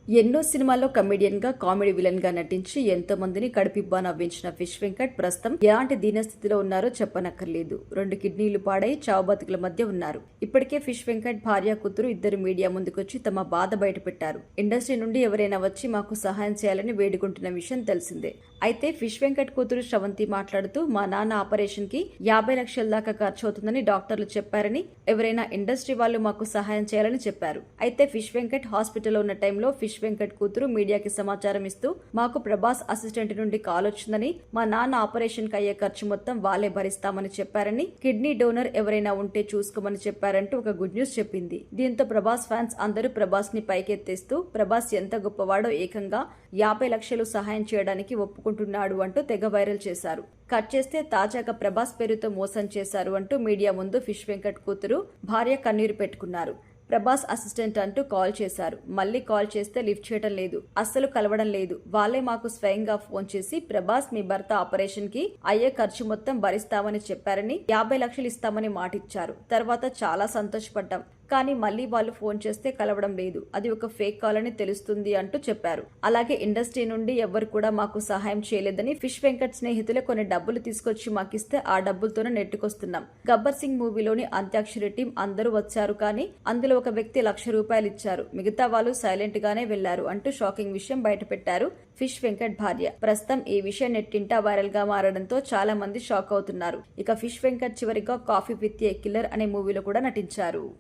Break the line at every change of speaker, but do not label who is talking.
ఎన్నో సినిమాల్లో కమెడియన్ గా కామెడీ విలన్ గా నటించి ఎంతో మందిని కడుపిబ్బా నవ్వించిన ఫిష్ వెంకట్ ప్రస్తుతం ఎలాంటి దీనస్థితిలో ఉన్నారో చెప్పనక్కర్లేదు. 2 కిడ్నీలు పాడై చావు బతుకుల మధ్య ఉన్నారు. ఇప్పటికే ఫిష్ వెంకట్ భార్య కూతురు ఇద్దరు మీడియా ముందుకొచ్చి తమ బాధ బయటపెట్టారు. ఇండస్ట్రీ నుండి ఎవరైనా వచ్చి మాకు సహాయం చేయాలని వేడుకుంటున్న విషయం తెలిసిందే. అయితే ఫిష్ వెంకట్ కూతురు శ్రవంతి మాట్లాడుతూ మా నాన్న ఆపరేషన్ కి 50 లక్షల దాకా ఖర్చు అవుతుందని డాక్టర్లు చెప్పారని, ఎవరైనా ఇండస్ట్రీ వాళ్ళు మాకు సహాయం చేయాలని చెప్పారు. అయితే ఫిష్ వెంకట్ హాస్పిటల్లో ఉన్న టైంలో ఫిష్ వెంకట్ కూతురు మీడియాకి సమాచారం ఇస్తూ మాకు ప్రభాస్ అసిస్టెంట్ నుండి కాల్ వచ్చిందని, మా నాన్న ఆపరేషన్ కి అయ్యే ఖర్చు మొత్తం వాళ్ళే భరిస్తామని చెప్పారని, కిడ్నీ డోనర్ ఎవరైనా ఉంటే చూసుకోమని చెప్పారంటూ ఒక గుడ్ న్యూస్ చెప్పింది. దీంతో ప్రభాస్ ఫ్యాన్స్ అందరూ ప్రభాస్ ని పైకెత్తేస్తూ ప్రభాస్ ఎంత గొప్పవాడో ఏకంగా 50 లక్షలు సహాయం చేయడానికి ఒప్పుకుంటున్నాడు అంటూ తెగ వైరల్ చేశారు. కట్ చేస్తే తాజాగా ప్రభాస్ పేరుతో మోసం చేశారు అంటూ మీడియా ముందు ఫిష్ వెంకట్ కూతురు భార్య కన్నీరు పెట్టుకున్నారు. ప్రభాస్ అసిస్టెంట్ అంటూ కాల్ చేశారు. మళ్ళీ కాల్ చేస్తే లిఫ్ట్ చేయడం లేదు, అస్సలు కలవడం లేదు. వాళ్ళే మాకు స్వయంగా ఫోన్ చేసి ప్రభాస్ మీ భర్త ఆపరేషన్ కి అయ్యే ఖర్చు మొత్తం భరిస్తామని చెప్పారని, 50 లక్షలు ఇస్తామని మాటిచ్చారు. తర్వాత చాలా సంతోషపడ్డాం. కానీ మళ్ళీ వాళ్ళు ఫోన్ చేస్తే కలవడం లేదు, అది ఒక ఫేక్ కాల్ అని తెలుస్తుంది అంటూ చెప్పారు. అలాగే ఇండస్ట్రీ నుండి ఎవ్వరు కూడా మాకు సహాయం చేయలేదని, ఫిష్ వెంకట్ స్నేహితులే కొన్ని డబ్బులు తీసుకొచ్చి మాకిస్తే ఆ డబ్బులతోనే నెట్టుకొస్తున్నాం. గబ్బర్ సింగ్ మూవీలోని అంత్యాక్షరి టీం అందరూ వచ్చారు, కానీ అందులో ఒక వ్యక్తి ₹1,00,000 ఇచ్చారు, మిగతా వాళ్ళు సైలెంట్ గానే వెళ్లారు అంటూ షాకింగ్ విషయం బయటపెట్టారు ఫిష్ వెంకట్ భార్య. ప్రస్తుతం ఈ విషయం నెట్టింటా వైరల్ గా మారడంతో చాలా మంది షాక్ అవుతున్నారు. ఇక ఫిష్ వెంకట్ చివరిగా కాఫీ విత్ ఏ కిల్లర్ అనే మూవీలో కూడా నటించారు.